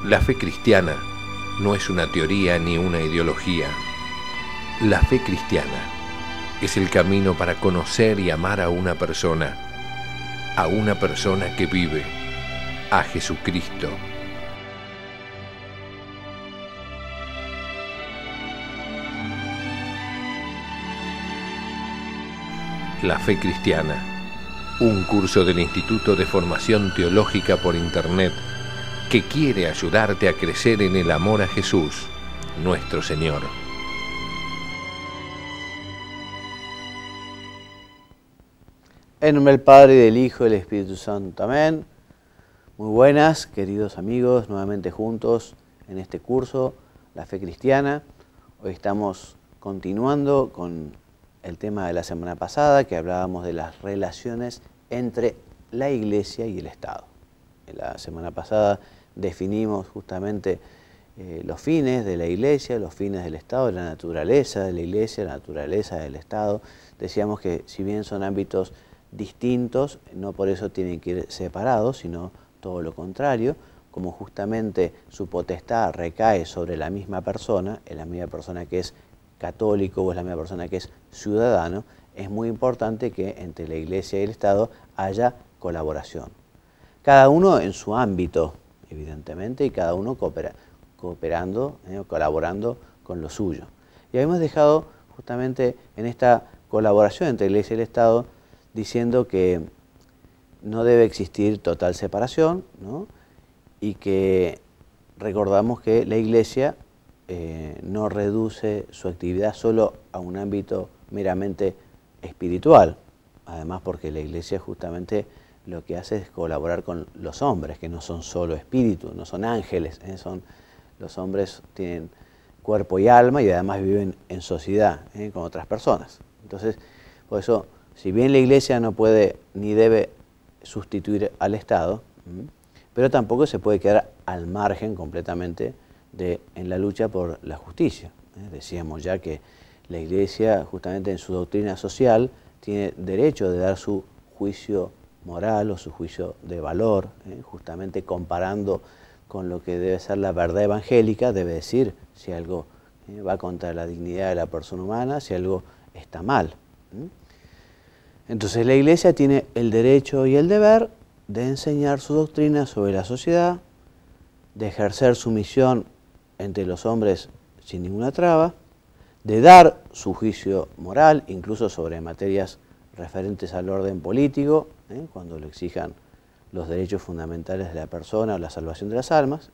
La fe cristiana no es una teoría ni una ideología. La fe cristiana es el camino para conocer y amar a una persona que vive, a Jesucristo. La fe cristiana, un curso del Instituto de Formación Teológica por Internet que quiere ayudarte a crecer en el amor a Jesús, nuestro Señor. En nombre del Padre, y del Hijo y del Espíritu Santo. Amén. Muy buenas, queridos amigos, nuevamente juntos en este curso, La Fe Cristiana. Hoy estamos continuando con el tema de la semana pasada, que hablábamos de las relaciones entre la Iglesia y el Estado. En la semana pasada definimos justamente los fines de la Iglesia, los fines del Estado, la naturaleza de la Iglesia, la naturaleza del Estado. Decíamos que si bien son ámbitos distintos, no por eso tienen que ir separados, sino todo lo contrario, como justamente su potestad recae sobre la misma persona, en la misma persona que es católico o es la misma persona que es ciudadano, es muy importante que entre la Iglesia y el Estado haya colaboración. Cada uno en su ámbito, evidentemente, y cada uno cooperando, colaborando con lo suyo. Y habíamos dejado justamente en esta colaboración entre la Iglesia y el Estado diciendo que no debe existir total separación, ¿no? Y que recordamos que la Iglesia no reduce su actividad solo a un ámbito meramente espiritual, además porque la Iglesia justamente lo que hace es colaborar con los hombres, que no son solo espíritus, no son ángeles, los hombres tienen cuerpo y alma y además viven en sociedad con otras personas. Entonces, por eso, si bien la Iglesia no puede ni debe sustituir al Estado, pero tampoco se puede quedar al margen completamente en la lucha por la justicia. Decíamos ya que la Iglesia, justamente en su doctrina social, tiene derecho de dar su juicio moral o su juicio de valor, justamente comparando con lo que debe ser la verdad evangélica, debe decir si algo va contra la dignidad de la persona humana, si algo está mal. Entonces la Iglesia tiene el derecho y el deber de enseñar su doctrina sobre la sociedad, de ejercer su misión entre los hombres sin ninguna traba, de dar su juicio moral, incluso sobre materias referentes al orden político, cuando lo exijan los derechos fundamentales de la persona o la salvación de las almas,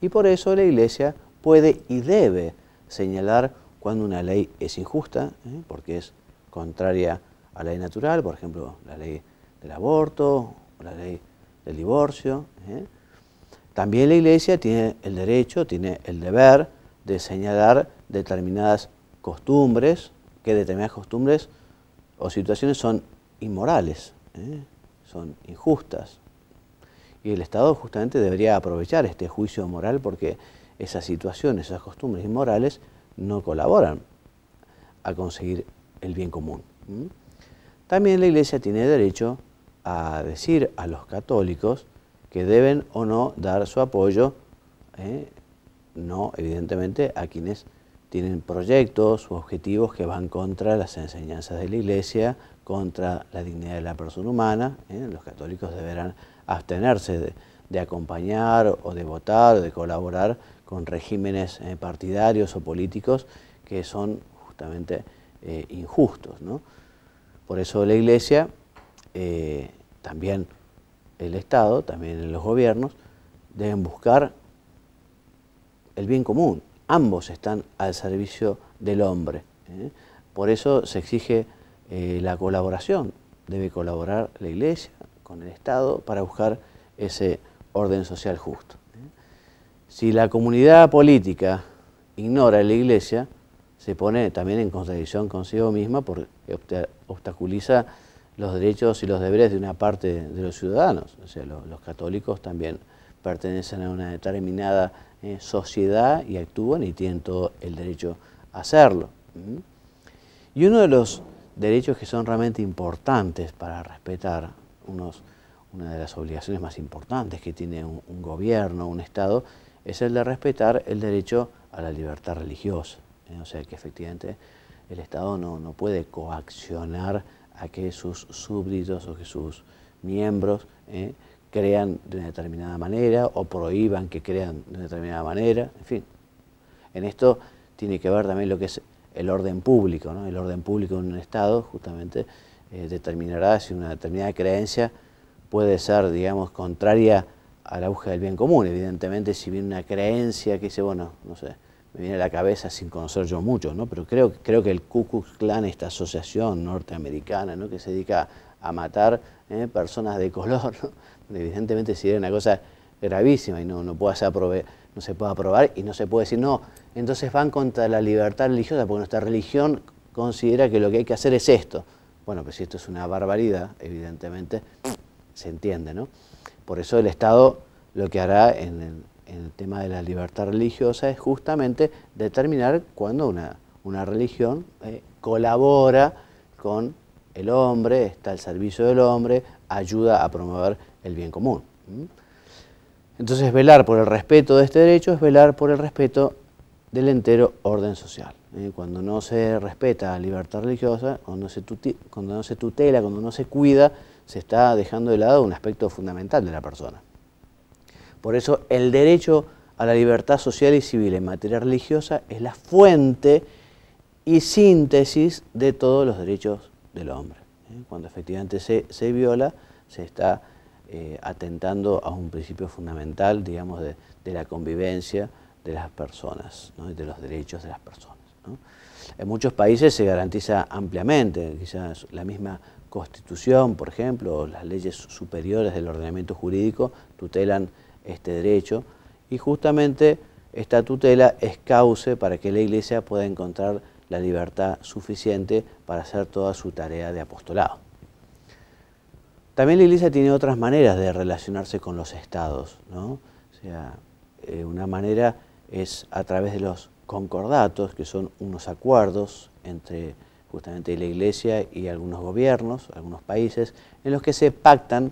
y por eso la Iglesia puede y debe señalar cuando una ley es injusta, porque es contraria a la ley natural, por ejemplo, la ley del aborto, o la ley del divorcio. También la Iglesia tiene el derecho, tiene el deber de señalar determinadas costumbres, que determinadas costumbres o situaciones son inmorales, son injustas. Y el Estado justamente debería aprovechar este juicio moral porque esas situaciones, esas costumbres inmorales no colaboran a conseguir el bien común. También la Iglesia tiene derecho a decir a los católicos que deben o no dar su apoyo, no evidentemente a quienes tienen proyectos u objetivos que van contra las enseñanzas de la Iglesia, contra la dignidad de la persona humana. Los católicos deberán abstenerse de acompañar o de votar o de colaborar con regímenes partidarios o políticos que son justamente injustos, ¿no? Por eso la Iglesia, también el Estado, también los gobiernos, deben buscar el bien común. Ambos están al servicio del hombre. Por eso se exige la colaboración. Debe colaborar la Iglesia con el Estado para buscar ese orden social justo. Si la comunidad política ignora a la Iglesia, se pone también en contradicción consigo misma porque obstaculiza los derechos y los deberes de una parte de los ciudadanos. O sea, los católicos también pertenecen a una determinada sociedad y actúan y tienen todo el derecho a hacerlo. Y uno de los derechos que son realmente importantes para respetar, una de las obligaciones más importantes que tiene un gobierno, un Estado, es el de respetar el derecho a la libertad religiosa. O sea que efectivamente el Estado no puede coaccionar a que sus súbditos o que sus miembros crean de una determinada manera o prohíban que crean de una determinada manera, en fin. En esto tiene que ver también lo que es el orden público, ¿no? El orden público en un Estado justamente determinará si una determinada creencia puede ser, digamos, contraria a la búsqueda del bien común. Evidentemente, si viene una creencia que dice, bueno, no sé, me viene a la cabeza sin conocer yo mucho, ¿no? Pero creo que el Ku Klux Klan, esta asociación norteamericana, ¿no?, que se dedica a matar personas de color, ¿no? Evidentemente sería una cosa gravísima y no se puede aprobar y no se puede decir, no, entonces van contra la libertad religiosa porque nuestra religión considera que lo que hay que hacer es esto. Bueno, pues si esto es una barbaridad, evidentemente se entiende, ¿no? Por eso el Estado lo que hará en el tema de la libertad religiosa es justamente determinar cuando una religión colabora con el hombre, está al servicio del hombre, ayuda a promover el bien común. Entonces, velar por el respeto de este derecho es velar por el respeto del entero orden social. Cuando no se respeta la libertad religiosa, cuando no se tutela, cuando no se cuida, se está dejando de lado un aspecto fundamental de la persona. Por eso, el derecho a la libertad social y civil en materia religiosa es la fuente y síntesis de todos los derechos del hombre. Cuando efectivamente se viola, se está atentando a un principio fundamental, digamos, de la convivencia de las personas, ¿no?, y de los derechos de las personas, ¿no? En muchos países se garantiza ampliamente, quizás la misma Constitución, por ejemplo, o las leyes superiores del ordenamiento jurídico tutelan este derecho y justamente esta tutela es cauce para que la Iglesia pueda encontrar la libertad suficiente para hacer toda su tarea de apostolado. También la Iglesia tiene otras maneras de relacionarse con los estados, ¿no? O sea, una manera es a través de los concordatos, que son unos acuerdos entre justamente la Iglesia y algunos gobiernos, algunos países, en los que se pactan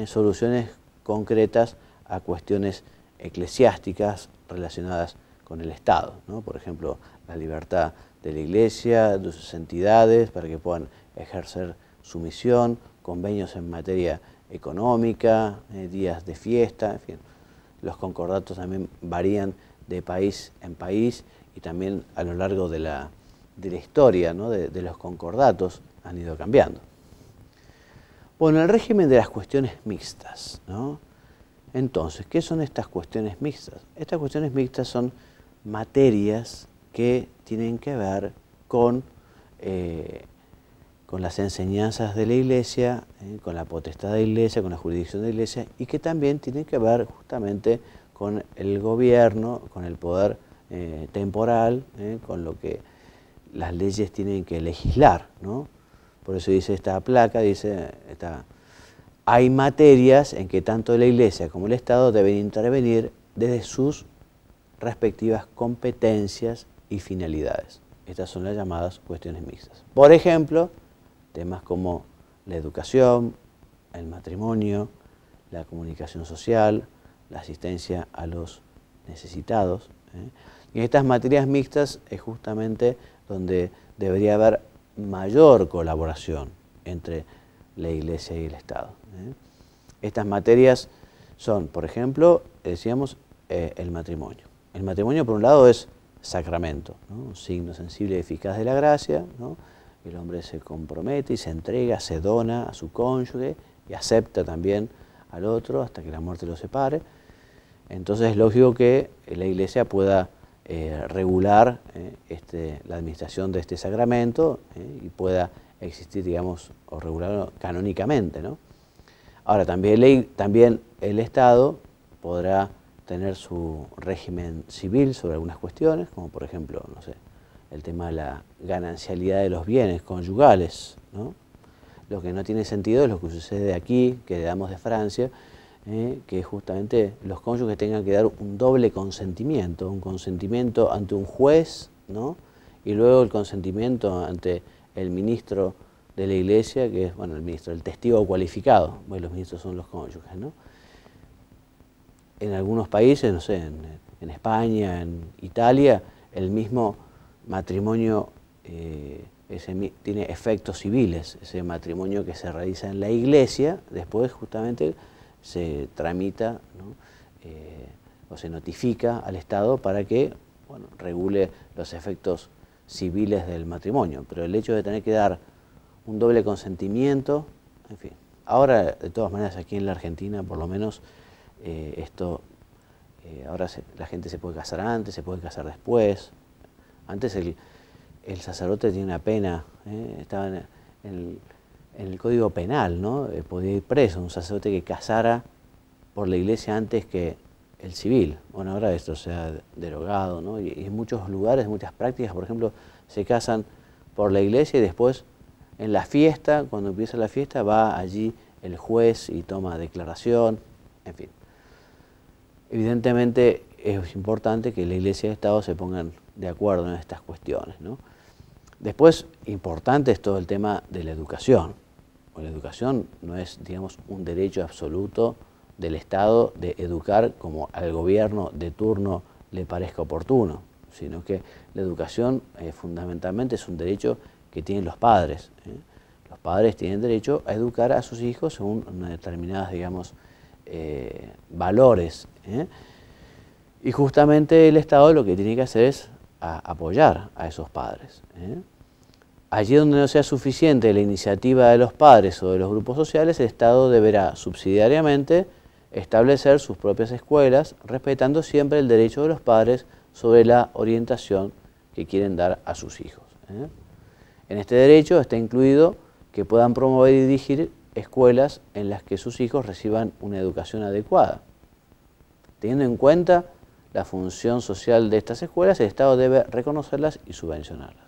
soluciones concretas a cuestiones eclesiásticas relacionadas con el Estado, ¿no? Por ejemplo, la libertad de la Iglesia, de sus entidades, para que puedan ejercer su misión, convenios en materia económica, días de fiesta, en fin. Los concordatos también varían de país en país y también a lo largo de la historia, ¿no?, de los concordatos han ido cambiando. Bueno, el régimen de las cuestiones mixtas, ¿no? Entonces, ¿qué son estas cuestiones mixtas? Estas cuestiones mixtas son materias que tienen que ver con las enseñanzas de la Iglesia, con la potestad de la Iglesia, con la jurisdicción de la Iglesia, y que también tienen que ver justamente con el gobierno, con el poder temporal, con lo que las leyes tienen que legislar, ¿no? Por eso dice esta placa, hay materias en que tanto la Iglesia como el Estado deben intervenir desde sus respectivas competencias y finalidades. Estas son las llamadas cuestiones mixtas. Por ejemplo, temas como la educación, el matrimonio, la comunicación social, la asistencia a los necesitados. Y en estas materias mixtas es justamente donde debería haber mayor colaboración entre la Iglesia y el Estado. Estas materias son, por ejemplo, decíamos, el matrimonio. El matrimonio, por un lado, es sacramento, ¿no?, un signo sensible y eficaz de la gracia, ¿no? El hombre se compromete y se entrega, se dona a su cónyuge y acepta también al otro hasta que la muerte lo separe. Entonces es lógico que la Iglesia pueda regular la administración de este sacramento y pueda existir, digamos, o regularlo canónicamente, ¿no? Ahora, también el Estado podrá tener su régimen civil sobre algunas cuestiones, como por ejemplo, no sé, el tema de la ganancialidad de los bienes conyugales, ¿no? Lo que no tiene sentido es lo que sucede aquí, que heredamos de Francia, que justamente los cónyuges tengan que dar un doble consentimiento, un consentimiento ante un juez, ¿no?, y luego el consentimiento ante el ministro de la Iglesia, que es, bueno, el testigo cualificado, bueno, los ministros son los cónyuges, ¿no? En algunos países, no sé, en España, en Italia, el mismo matrimonio tiene efectos civiles. Ese matrimonio que se realiza en la iglesia, después justamente se tramita, ¿no? O se notifica al Estado para que, bueno, regule los efectos civiles del matrimonio. Pero el hecho de tener que dar un doble consentimiento, en fin. Ahora, de todas maneras, aquí en la Argentina, por lo menos, ahora la gente se puede casar antes, se puede casar después. Antes el sacerdote tenía una pena, estaba en el Código Penal, ¿no? Podía ir preso un sacerdote que casara por la iglesia antes que el civil. Bueno, ahora esto se ha derogado, ¿no? Y en muchos lugares, muchas prácticas, por ejemplo, se casan por la iglesia y después en la fiesta, cuando empieza la fiesta, va allí el juez y toma declaración, en fin. Evidentemente es importante que la iglesia y el Estado se pongan de acuerdo en estas cuestiones, ¿no? Después, importante es todo el tema de la educación. La educación no es, digamos, un derecho absoluto del Estado de educar como al gobierno de turno le parezca oportuno, sino que la educación fundamentalmente es un derecho que tienen los padres. Los padres tienen derecho a educar a sus hijos según determinadas, digamos, valores. Y justamente el Estado lo que tiene que hacer es apoyar a esos padres. Allí donde no sea suficiente la iniciativa de los padres o de los grupos sociales, el Estado deberá subsidiariamente establecer sus propias escuelas, respetando siempre el derecho de los padres sobre la orientación que quieren dar a sus hijos. En este derecho está incluido que puedan promover y dirigir escuelas en las que sus hijos reciban una educación adecuada. Teniendo en cuenta la función social de estas escuelas, el Estado debe reconocerlas y subvencionarlas.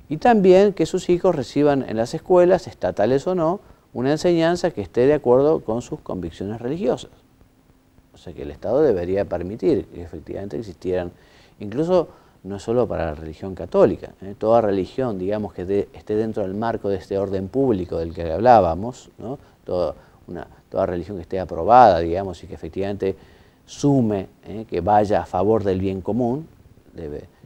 Y también que sus hijos reciban en las escuelas, estatales o no, una enseñanza que esté de acuerdo con sus convicciones religiosas. O sea que el Estado debería permitir que efectivamente existieran, incluso no solo para la religión católica, toda religión, digamos, que esté dentro del marco de este orden público del que hablábamos, ¿no? Toda religión que esté aprobada, digamos, y que efectivamente sume, que vaya a favor del bien común,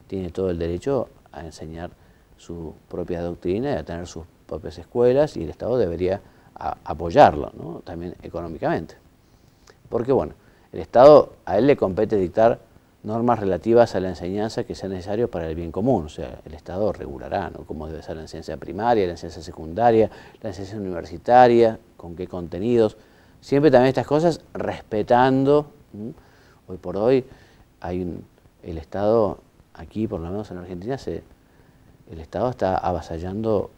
tiene todo el derecho a enseñar su propia doctrina y a tener sus propias escuelas, y el Estado debería apoyarlo, ¿no? También económicamente. Porque, bueno, el Estado, a él le compete dictar normas relativas a la enseñanza que sea necesario para el bien común. O sea, el Estado regulará, ¿no?, cómo debe ser la enseñanza primaria, la enseñanza secundaria, la enseñanza universitaria, con qué contenidos. Siempre también estas cosas respetando. Hoy por hoy el Estado, aquí por lo menos en Argentina, el Estado está avasallando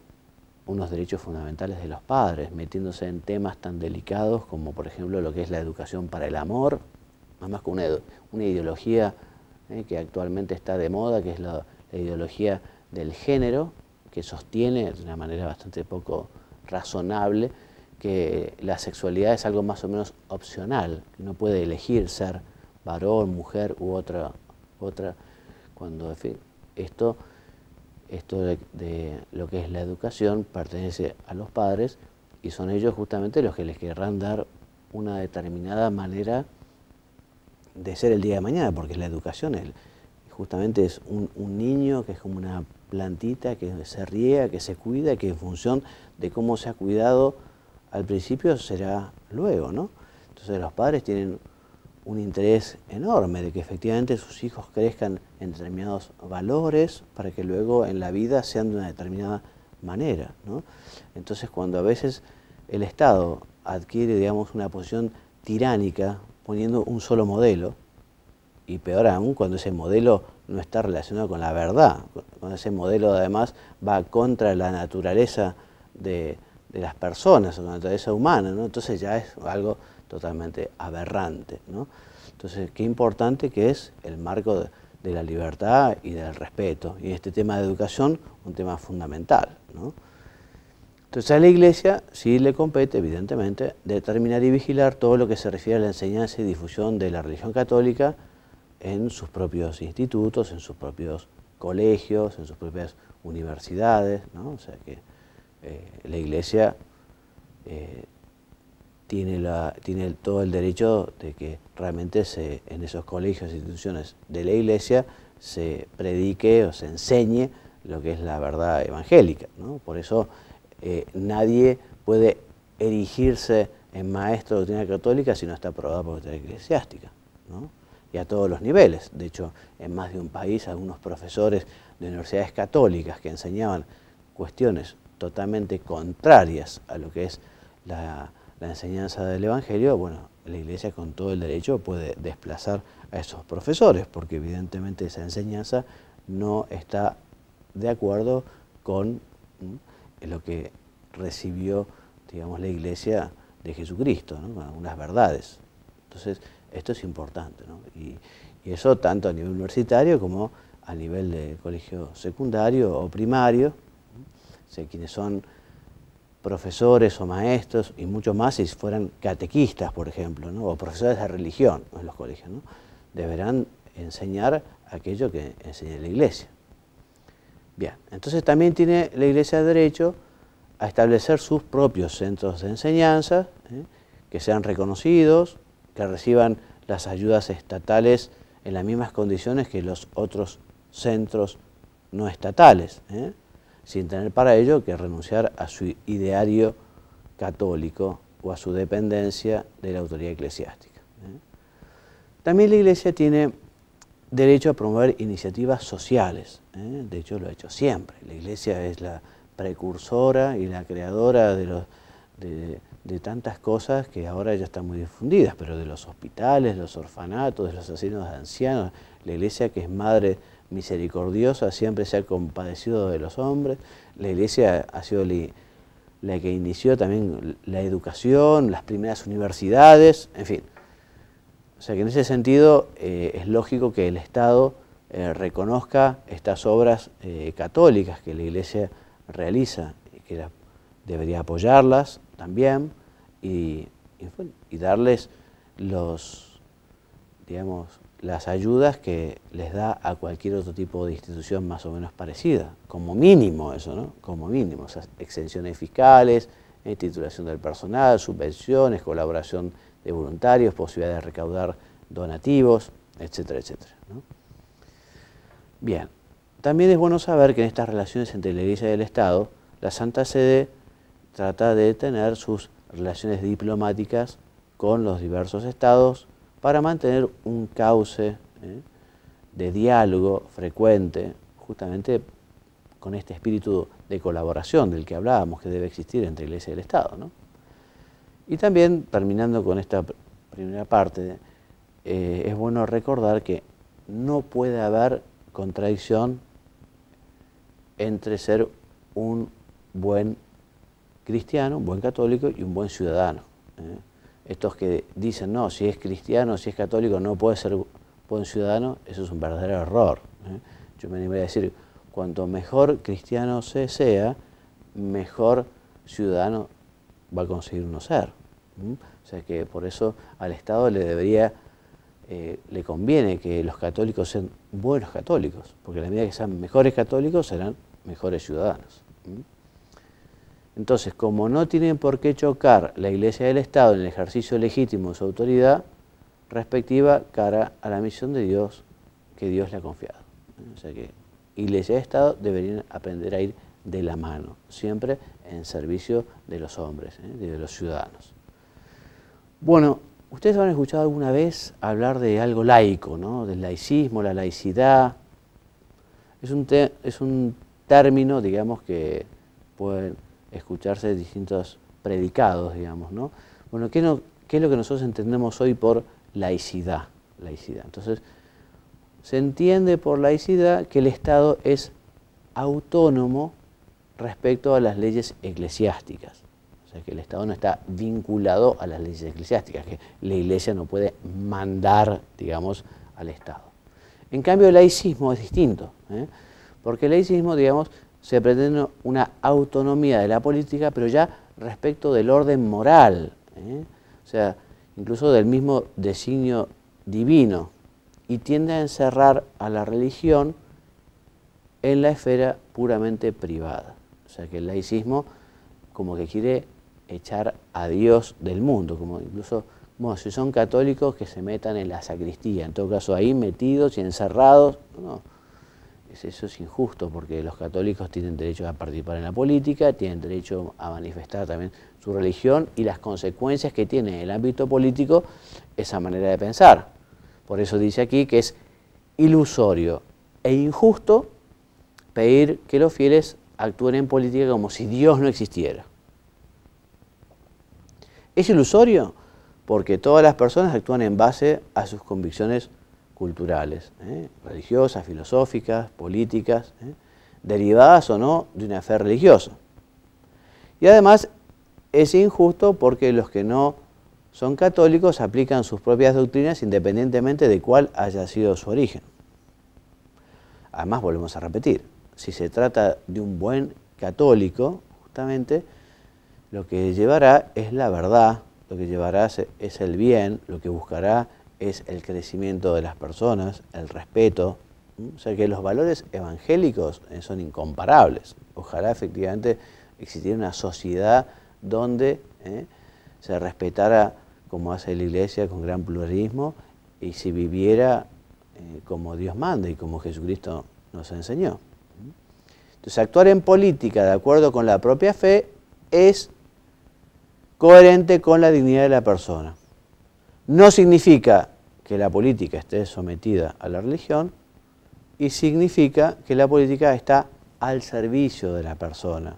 unos derechos fundamentales de los padres, metiéndose en temas tan delicados como, por ejemplo, lo que es la educación para el amor, más que una ideología que actualmente está de moda, que es la ideología del género, que sostiene de una manera bastante poco razonable que la sexualidad es algo más o menos opcional, que uno puede elegir ser varón, mujer u otra cuando, en fin, esto de lo que es la educación pertenece a los padres y son ellos justamente los que les querrán dar una determinada manera de ser el día de mañana, porque la educación justamente es un niño que es como una plantita que se riega, que se cuida, que en función de cómo se ha cuidado al principio será luego, ¿no? Entonces los padres tienen un interés enorme de que efectivamente sus hijos crezcan en determinados valores para que luego en la vida sean de una determinada manera, ¿no? Entonces cuando a veces el Estado adquiere, digamos, una posición tiránica poniendo un solo modelo, y peor aún cuando ese modelo no está relacionado con la verdad, cuando ese modelo además va contra la naturaleza de las personas, o la naturaleza humana, ¿no? Entonces ya es algo totalmente aberrante, ¿no? Entonces, qué importante que es el marco de la libertad y del respeto. Y este tema de educación, un tema fundamental, ¿no? Entonces a la Iglesia sí le compete, evidentemente, determinar y vigilar todo lo que se refiere a la enseñanza y difusión de la religión católica en sus propios institutos, en sus propios colegios, en sus propias universidades, ¿no? O sea que la Iglesia tiene todo el derecho de que realmente en esos colegios e instituciones de la Iglesia se predique o se enseñe lo que es la verdad evangélica, ¿no? Por eso nadie puede erigirse en maestro de doctrina católica si no está aprobado por la autoridad eclesiástica, ¿no? Y a todos los niveles. De hecho, en más de un país, algunos profesores de universidades católicas que enseñaban cuestiones totalmente contrarias a lo que es la enseñanza del Evangelio, bueno, la Iglesia con todo el derecho puede desplazar a esos profesores, porque evidentemente esa enseñanza no está de acuerdo con lo que recibió, digamos, la Iglesia de Jesucristo, ¿no? Con algunas verdades. Entonces, esto es importante, ¿no? Y eso tanto a nivel universitario como a nivel de colegio secundario o primario. O sea, quienes son profesores o maestros y mucho más si fueran catequistas, por ejemplo, ¿no? O profesores de religión en los colegios, ¿no? Deberán enseñar aquello que enseña la Iglesia. Bien, entonces también tiene la Iglesia derecho a establecer sus propios centros de enseñanza, que sean reconocidos, que reciban las ayudas estatales en las mismas condiciones que los otros centros no estatales, sin tener para ello que renunciar a su ideario católico o a su dependencia de la autoridad eclesiástica. También la Iglesia tiene derecho a promover iniciativas sociales, de hecho lo ha hecho siempre. La Iglesia es la precursora y la creadora de tantas cosas que ahora ya están muy difundidas, pero de los hospitales, los orfanatos, de los asilos de ancianos. La Iglesia, que es madre misericordiosa, siempre se ha compadecido de los hombres. La Iglesia ha sido la que inició también la educación, las primeras universidades, en fin. O sea que en ese sentido es lógico que el Estado reconozca estas obras católicas que la Iglesia realiza y que debería apoyarlas también y darles las ayudas que les da a cualquier otro tipo de institución más o menos parecida, como mínimo eso, ¿no? Como mínimo, o sea, exenciones fiscales, titulación del personal, subvenciones, colaboración de voluntarios, posibilidad de recaudar donativos, etcétera, etcétera, ¿no? Bien, también es bueno saber que en estas relaciones entre la Iglesia y el Estado, la Santa Sede trata de tener sus relaciones diplomáticas con los diversos estados para mantener un cauce de diálogo frecuente, justamente con este espíritu de colaboración del que hablábamos que debe existir entre la Iglesia y el Estado, ¿no? Y también, terminando con esta primera parte, es bueno recordar que no puede haber contradicción entre ser un buen cristiano, un buen católico y un buen ciudadano. Estos que dicen, no, si es cristiano, si es católico, no puede ser buen ciudadano, eso es un verdadero error. Yo me animaría a decir, cuanto mejor cristiano sea, mejor ciudadano va a conseguir uno ser. O sea que por eso al Estado le conviene que los católicos sean buenos católicos, porque a la medida que sean mejores católicos serán mejores ciudadanos. Entonces, como no tienen por qué chocar la Iglesia y el Estado en el ejercicio legítimo de su autoridad respectiva cara a la misión de Dios que Dios le ha confiado. O sea que Iglesia y Estado deberían aprender a ir de la mano, siempre en servicio de los hombres, de los ciudadanos. Bueno, ustedes han escuchado alguna vez hablar de algo laico, ¿no? Del laicismo, la laicidad. Es un término, digamos, que pueden escucharse distintos predicados, digamos, ¿no? Bueno, ¿qué es lo que nosotros entendemos hoy por laicidad? Entonces, se entiende por laicidad que el Estado es autónomo respecto a las leyes eclesiásticas. O sea, que el Estado no está vinculado a las leyes eclesiásticas, que la Iglesia no puede mandar, digamos, al Estado. En cambio, el laicismo es distinto, porque el laicismo, digamos, se pretende una autonomía de la política, pero ya respecto del orden moral, o sea, incluso del mismo designio divino, y tiende a encerrar a la religión en la esfera puramente privada. O sea que el laicismo como que quiere echar a Dios del mundo, como incluso, bueno, si son católicos que se metan en la sacristía, en todo caso ahí metidos y encerrados. No, eso es injusto, porque los católicos tienen derecho a participar en la política, tienen derecho a manifestar también su religión y las consecuencias que tiene en el ámbito político esa manera de pensar. Por eso dice aquí que es ilusorio e injusto pedir que los fieles actúen en política como si Dios no existiera. Es ilusorio porque todas las personas actúan en base a sus convicciones culturales, religiosas, filosóficas, políticas, derivadas o no de una fe religiosa. Y además es injusto porque los que no son católicos aplican sus propias doctrinas independientemente de cuál haya sido su origen. Además, volvemos a repetir, si se trata de un buen católico, justamente lo que llevará es la verdad, lo que llevará es el bien, lo que buscará es el crecimiento de las personas, el respeto. O sea que los valores evangélicos son incomparables. Ojalá efectivamente existiera una sociedad donde se respetara como hace la Iglesia con gran pluralismo y se viviera como Dios manda y como Jesucristo nos enseñó. Entonces, actuar en política de acuerdo con la propia fe es coherente con la dignidad de la persona. No significa que la política esté sometida a la religión y significa que la política está al servicio de la persona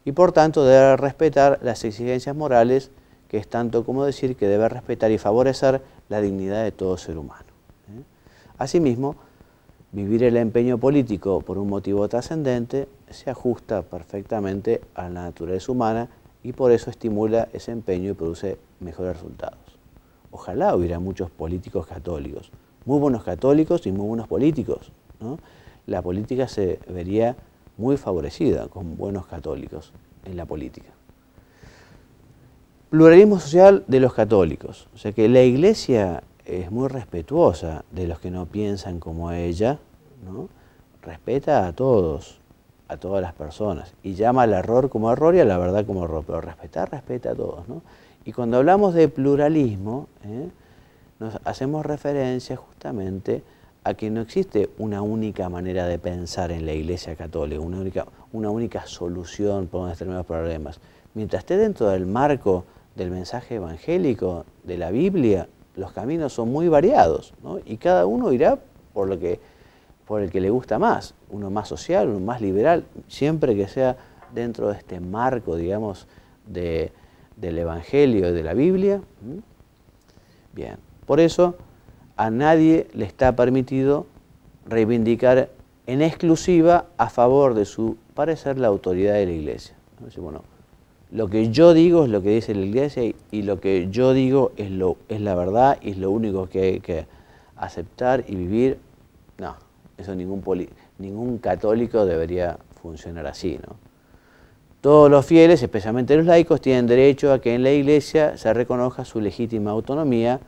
y por tanto debe respetar las exigencias morales, que es tanto como decir que debe respetar y favorecer la dignidad de todo ser humano. Asimismo, vivir el empeño político por un motivo trascendente se ajusta perfectamente a la naturaleza humana y por eso estimula ese empeño y produce mejores resultados. Ojalá hubiera muchos políticos católicos, muy buenos católicos y muy buenos políticos, ¿no? La política se vería muy favorecida con buenos católicos en la política. Pluralismo social de los católicos, o sea que la Iglesia es muy respetuosa de los que no piensan como ella, ¿no? Respeta a todos, a todas las personas, y llama al error como error y a la verdad como error, pero respeta a todos, ¿no? Y cuando hablamos de pluralismo, nos hacemos referencia justamente a que no existe una única manera de pensar en la Iglesia Católica, una única solución para determinados problemas. Mientras esté dentro del marco del mensaje evangélico de la Biblia, los caminos son muy variados, ¿no? Y cada uno irá por el que le gusta más, uno más social, uno más liberal, siempre que sea dentro de este marco, digamos, del Evangelio y de la Biblia. Bien, por eso a nadie le está permitido reivindicar en exclusiva a favor de su parecer la autoridad de la Iglesia. Entonces, bueno, lo que yo digo es lo que dice la Iglesia y lo que yo digo es la verdad y es lo único que hay que aceptar y vivir. No, eso ningún católico debería funcionar así, ¿no? Todos los fieles, especialmente los laicos, tienen derecho a que en la Iglesia se reconozca su legítima autonomía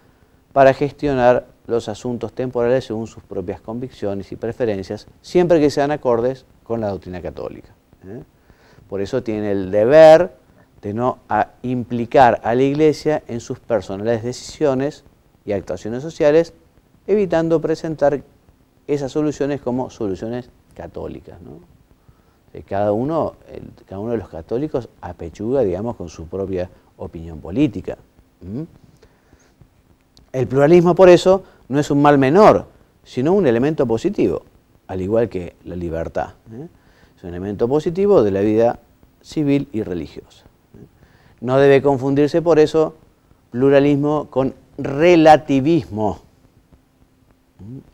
para gestionar los asuntos temporales según sus propias convicciones y preferencias, siempre que sean acordes con la doctrina católica. Por eso tienen el deber de no implicar a la Iglesia en sus personales decisiones y actuaciones sociales, evitando presentar esas soluciones como soluciones católicas, ¿no? Cada uno de los católicos apechuga, digamos, con su propia opinión política. El pluralismo, por eso, no es un mal menor, sino un elemento positivo, al igual que la libertad. Es un elemento positivo de la vida civil y religiosa. No debe confundirse, por eso, pluralismo con relativismo.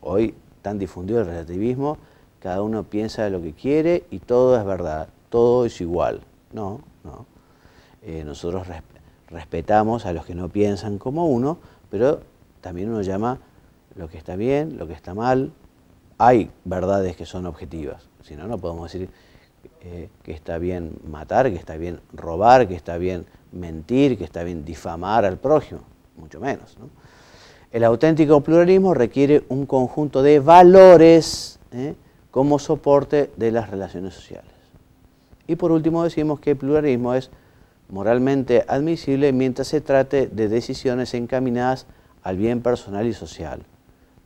Hoy, tan difundido el relativismo, cada uno piensa lo que quiere y todo es verdad, todo es igual. No. Nosotros respetamos a los que no piensan como uno, pero también uno llama lo que está bien, lo que está mal. Hay verdades que son objetivas, si no, no podemos decir que está bien matar, que está bien robar, que está bien mentir, que está bien difamar al prójimo, mucho menos, ¿no? El auténtico pluralismo requiere un conjunto de valores como soporte de las relaciones sociales. Y por último decimos que el pluralismo es moralmente admisible mientras se trate de decisiones encaminadas al bien personal y social.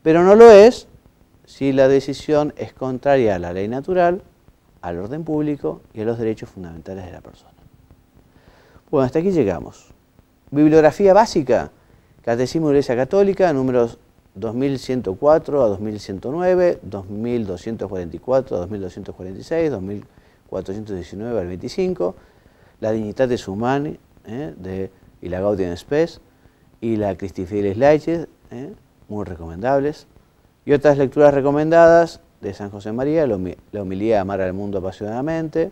Pero no lo es si la decisión es contraria a la ley natural, al orden público y a los derechos fundamentales de la persona. Bueno, hasta aquí llegamos. Bibliografía básica, Catecismo de la Iglesia Católica, números 2104 a 2109, 2244 a 2246, 2419 al 25, la Dignitatis Humanae y la Gaudium Spes y la Christi Fidelis Laicis, muy recomendables. Y otras lecturas recomendadas de San José María, la homilía de Amar al Mundo Apasionadamente,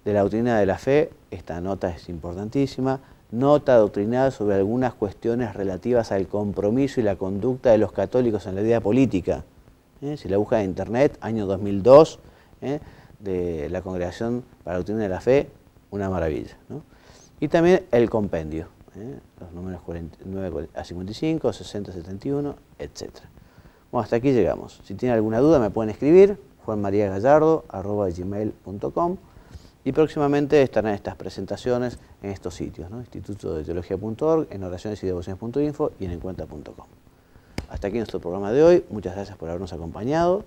de la Doctrina de la Fe, esta nota es importantísima, nota doctrinal sobre algunas cuestiones relativas al compromiso y la conducta de los católicos en la vida política. Si la busca en internet, año 2002, de la Congregación para la Doctrina de la Fe, una maravilla, ¿no? Y también el compendio, los números 49 a 55, 60 a 71, etc. Bueno, hasta aquí llegamos. Si tienen alguna duda me pueden escribir, juanmariagallardo@gmail.com, y próximamente estarán estas presentaciones en estos sitios, ¿no? Instituto de Teología.org, en oracionesydevociones.info y en encuentra.com. Hasta aquí nuestro programa de hoy. Muchas gracias por habernos acompañado.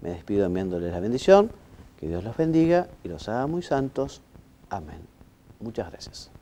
Me despido enviándoles la bendición. Que Dios los bendiga y los haga muy santos. Amén. Muchas gracias.